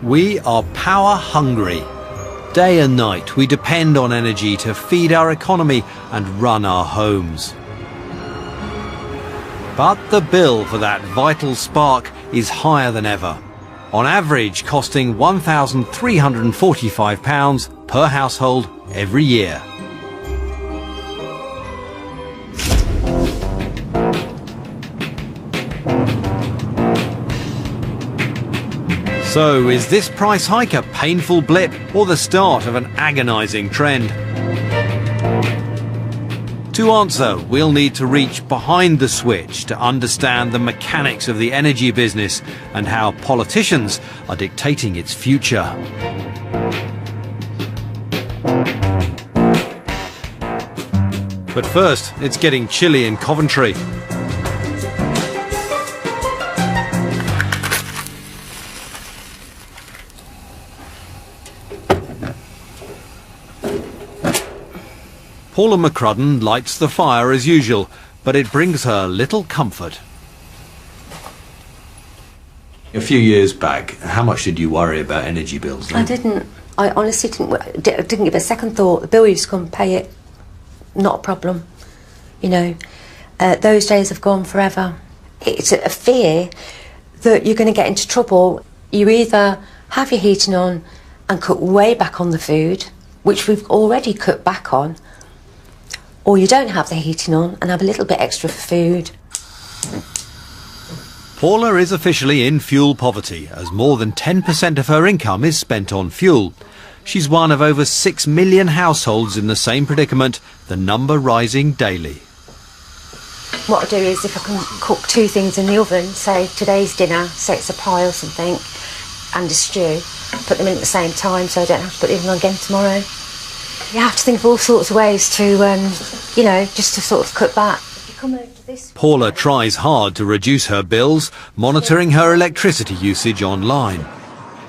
We are power hungry. Day and night we depend on energy to feed our economy and run our homes. But the bill for that vital spark is higher than ever, on average costing £1,345 per household every year. So, is this price hike a painful blip or the start of an agonising trend? To answer, we'll need to reach behind the switch to understand the mechanics of the energy business and how politicians are dictating its future. But first, it's getting chilly in Coventry. Paula McCrudden lights the fire as usual, but it brings her little comfort. A few years back, how much did you worry about energy bills then? I didn't. I honestly didn't give a second thought. The bill used to come, pay it, not a problem. You know, those days have gone forever. It's a fear that you're going to get into trouble. You either have your heating on and cut way back on the food, which we've already cut back on, or you don't have the heating on and have a little bit extra for food. Paula is officially in fuel poverty, as more than 10% of her income is spent on fuel. She's one of over 6 million households in the same predicament, the number rising daily. What I do is, if I can cook 2 things in the oven, say today's dinner, say it's a pie or something, and a stew, put them in at the same time so I don't have to put them on again tomorrow. You have to think of all sorts of ways to, you know, just to sort of cut back. Paula tries hard to reduce her bills, monitoring her electricity usage online.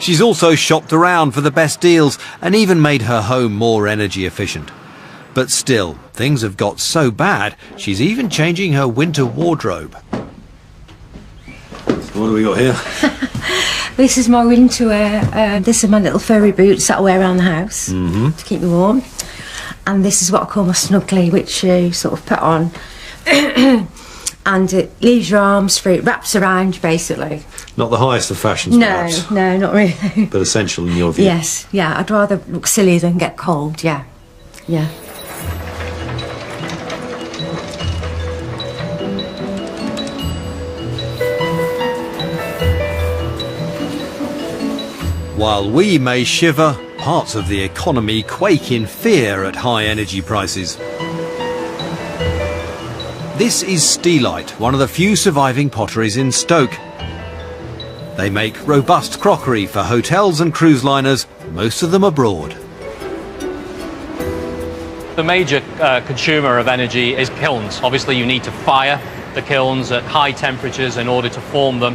She's also shopped around for the best deals and even made her home more energy efficient. But still, things have got so bad, she's even changing her winter wardrobe. So what do we got here? This is my winter wear. This is my little furry boots that I wear around the house to keep me warm. And this is what I call my snuggly, which you sort of put on. And it leaves your arms free, it wraps around you basically. Not the highest of fashions, perhaps. No, not really. But essential in your view. Yes, yeah, I'd rather look silly than get cold, yeah. Yeah. While we may shiver, parts of the economy quake in fear at high energy prices. This is Steelite, one of the few surviving potteries in Stoke. They make robust crockery for hotels and cruise liners, most of them abroad. The major consumer of energy is kilns. Obviously you need to fire the kilns at high temperatures in order to form them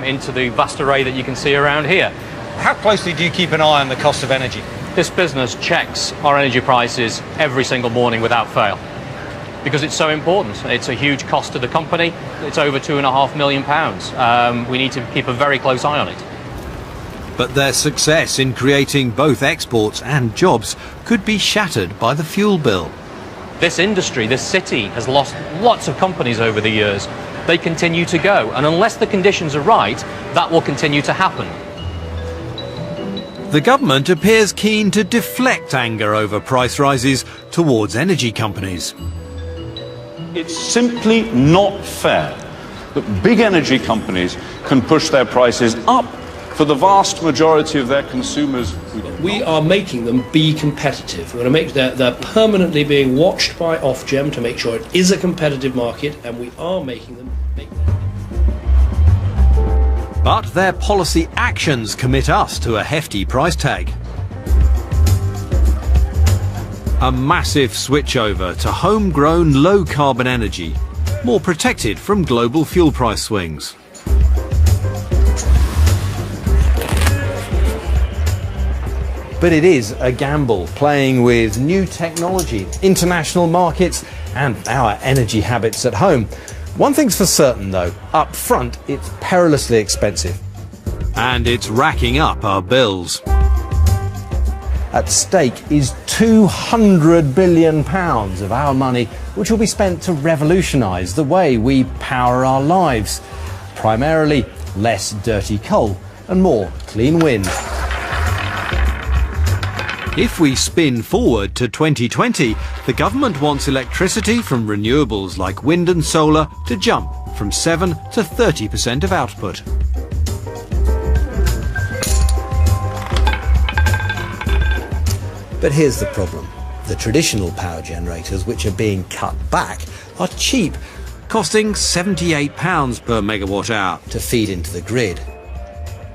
into the vast array that you can see around here. How closely do you keep an eye on the cost of energy? This business checks our energy prices every single morning without fail, because it's so important. It's a huge cost to the company. It's over £2.5 million. We need to keep a very close eye on it. But their success in creating both exports and jobs could be shattered by the fuel bill. This industry, this city, has lost lots of companies over the years. They continue to go, and unless the conditions are right, that will continue to happen. The government appears keen to deflect anger over price rises towards energy companies. It's simply not fair that big energy companies can push their prices up for the vast majority of their consumers. We are making them be competitive. We're going to make they're permanently being watched by Ofgem to make sure it is a competitive market, and we are making them make that. But their policy actions commit us to a hefty price tag. A massive switchover to homegrown low-carbon energy, more protected from global fuel price swings. But it is a gamble, playing with new technology, international markets, and our energy habits at home. One thing's for certain, though, up front, it's perilously expensive. And it's racking up our bills. At stake is £200 billion of our money, which will be spent to revolutionise the way we power our lives. Primarily, less dirty coal and more clean wind. If we spin forward to 2020, the government wants electricity from renewables like wind and solar to jump from 7 to 30% of output. But here's the problem. The traditional power generators, which are being cut back, are cheap, Costing £78 per megawatt hour. to feed into the grid.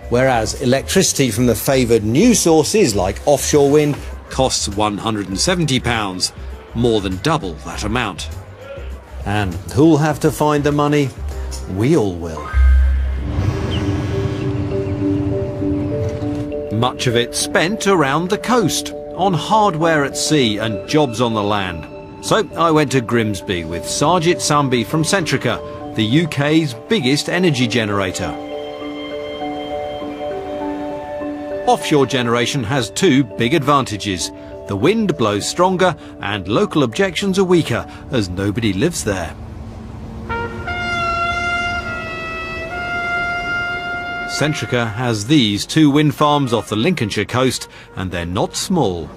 Whereas electricity from the favoured new sources like offshore wind Costs £170, more than double that amount. And who'll have to find the money? We all will. Much of it spent around the coast, on hardware at sea and jobs on the land. So I went to Grimsby with Sarjit Sambi from Centrica, the UK's biggest energy generator. Offshore generation has two big advantages. The wind blows stronger and local objections are weaker, as nobody lives there. Centrica has these two wind farms off the Lincolnshire coast, and they're not small.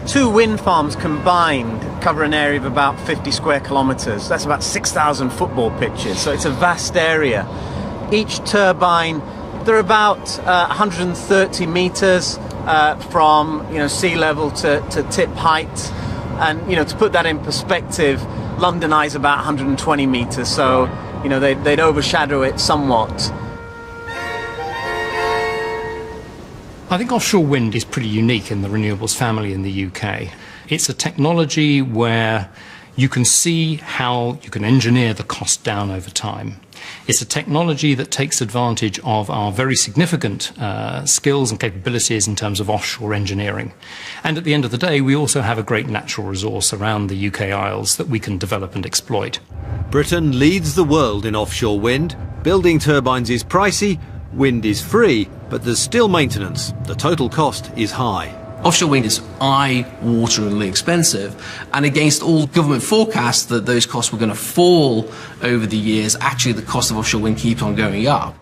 Two wind farms combined cover an area of about 50 square kilometres. That's about 6,000 football pitches, so it's a vast area. Each turbine, they're about 130 metres from sea level to tip height. And to put that in perspective, London Eye's about 120 metres, so they'd overshadow it somewhat. I think offshore wind is pretty unique in the renewables family in the UK. It's a technology where you can see how you can engineer the cost down over time. It's a technology that takes advantage of our very significant skills and capabilities in terms of offshore engineering. And at the end of the day, we also have a great natural resource around the UK Isles that we can develop and exploit. Britain leads the world in offshore wind. Building turbines is pricey, wind is free, but there's still maintenance. The total cost is high. Offshore wind is eye-wateringly expensive, and against all government forecasts that those costs were going to fall over the years, actually the cost of offshore wind keeps on going up.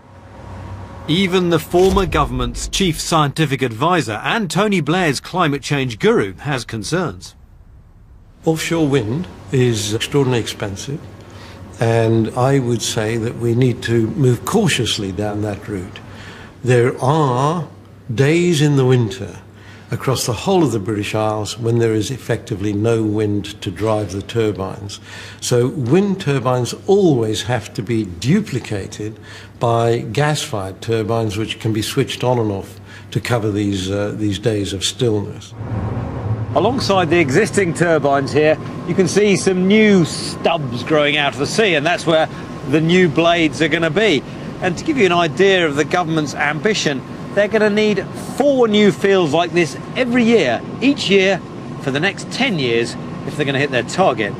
Even the former government's chief scientific advisor and Tony Blair's climate change guru has concerns. Offshore wind is extraordinarily expensive, and I would say that we need to move cautiously down that route. There are days in the winter across the whole of the British Isles when there is effectively no wind to drive the turbines. So wind turbines always have to be duplicated by gas-fired turbines which can be switched on and off to cover these days of stillness. Alongside the existing turbines here, you can see some new stubs growing out of the sea, and that's where the new blades are going to be. And to give you an idea of the government's ambition, they're going to need 4 new fields like this every year, each year, for the next 10 years, if they're going to hit their target.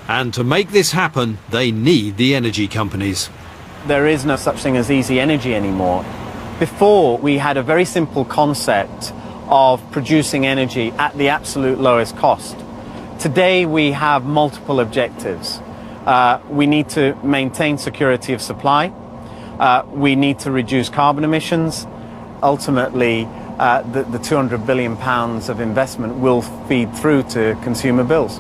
And to make this happen, they need the energy companies. There is no such thing as easy energy anymore. Before, we had a very simple concept of producing energy at the absolute lowest cost. Today, we have multiple objectives. We need to maintain security of supply. We need to reduce carbon emissions. Ultimately, the £200 billion of investment will feed through to consumer bills.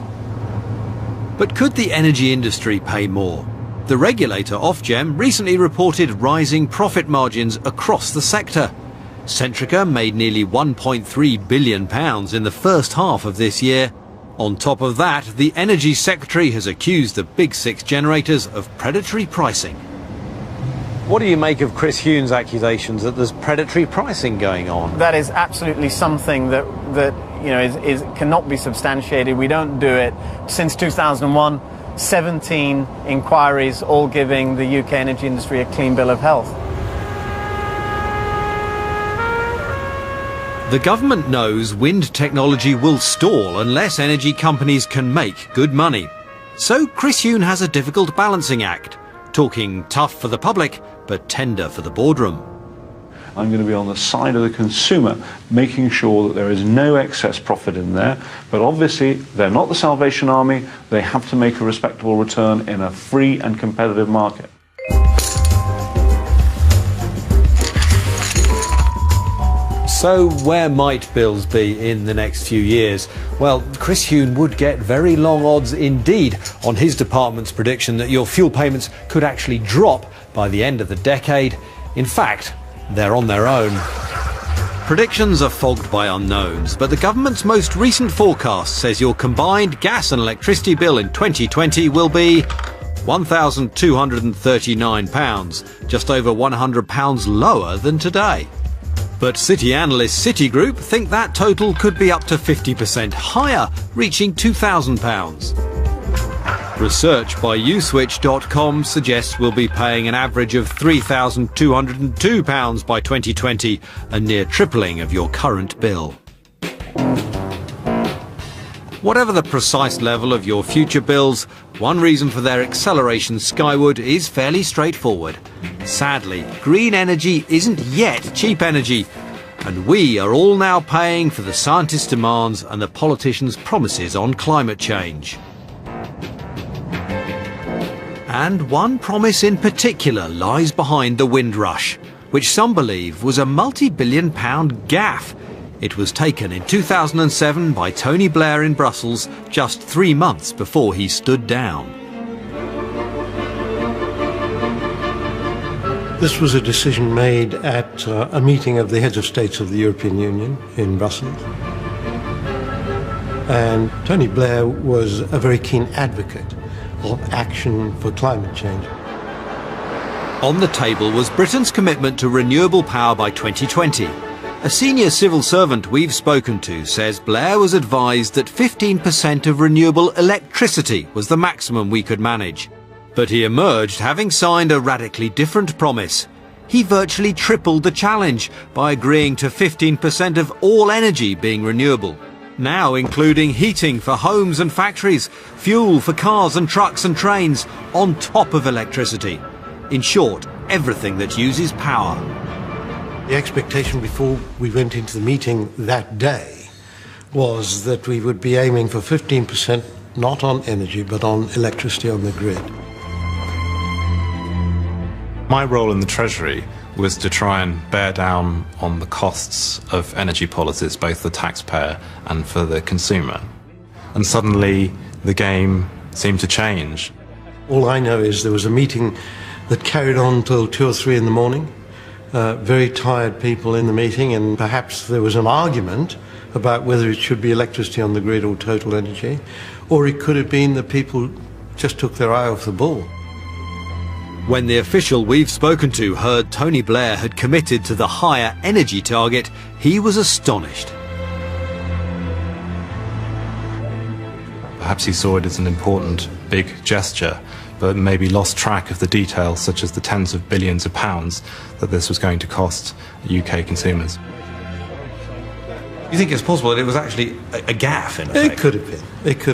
But could the energy industry pay more? The regulator Ofgem recently reported rising profit margins across the sector. Centrica made nearly £1.3 billion in the first half of this year. On top of that, the Energy Secretary has accused the Big Six generators of predatory pricing. What do you make of Chris Huhne's accusations that there's predatory pricing going on? That is absolutely something that cannot be substantiated. We don't do it. Since 2001, 17 inquiries, all giving the UK energy industry a clean bill of health. The government knows wind technology will stall unless energy companies can make good money. So Chris Huhne has a difficult balancing act, talking tough for the public, but tender for the boardroom. I'm going to be on the side of the consumer, making sure that there is no excess profit in there. But obviously, they're not the Salvation Army. They have to make a respectable return in a free and competitive market. So where might bills be in the next few years? Well, Chris Huhne would get very long odds indeed on his department's prediction that your fuel payments could actually drop by the end of the decade. In fact, they're on their own. Predictions are fogged by unknowns, but the government's most recent forecast says your combined gas and electricity bill in 2020 will be £1,239, just over £100 lower than today. But city analyst Citigroup think that total could be up to 50% higher, reaching £2,000. Research by uswitch.com suggests we'll be paying an average of £3,202 by 2020, a near tripling of your current bill. Whatever the precise level of your future bills, one reason for their acceleration skyward is fairly straightforward. Sadly, green energy isn't yet cheap energy, and we are all now paying for the scientists' demands and the politicians' promises on climate change. And one promise in particular lies behind the Windrush, which some believe was a multi-billion-pound gaffe. It was taken in 2007 by Tony Blair in Brussels, just 3 months before he stood down. This was a decision made at a meeting of the heads of states of the European Union in Brussels. And Tony Blair was a very keen advocate of action for climate change. On the table was Britain's commitment to renewable power by 2020. A senior civil servant we've spoken to says Blair was advised that 15% of renewable electricity was the maximum we could manage. But he emerged having signed a radically different promise. He virtually tripled the challenge by agreeing to 15% of all energy being renewable, now including heating for homes and factories, fuel for cars and trucks and trains, on top of electricity. In short, everything that uses power. The expectation before we went into the meeting that day was that we would be aiming for 15% not on energy but on electricity on the grid. My role in the Treasury was to try and bear down on the costs of energy policies, both for the taxpayer and for the consumer. And suddenly the game seemed to change. All I know is there was a meeting that carried on till 2 or 3 in the morning. Very tired people in the meeting, and perhaps there was an argument about whether it should be electricity on the grid or total energy, or it could have been that people just took their eye off the ball. When the official we've spoken to heard Tony Blair had committed to the higher energy target, he was astonished. Perhaps he saw it as an important, big gesture, but maybe lost track of the details, such as the tens of billions of pounds that this was going to cost UK consumers. You think it's possible that it was actually a gaffe, in effect? It could have been. It could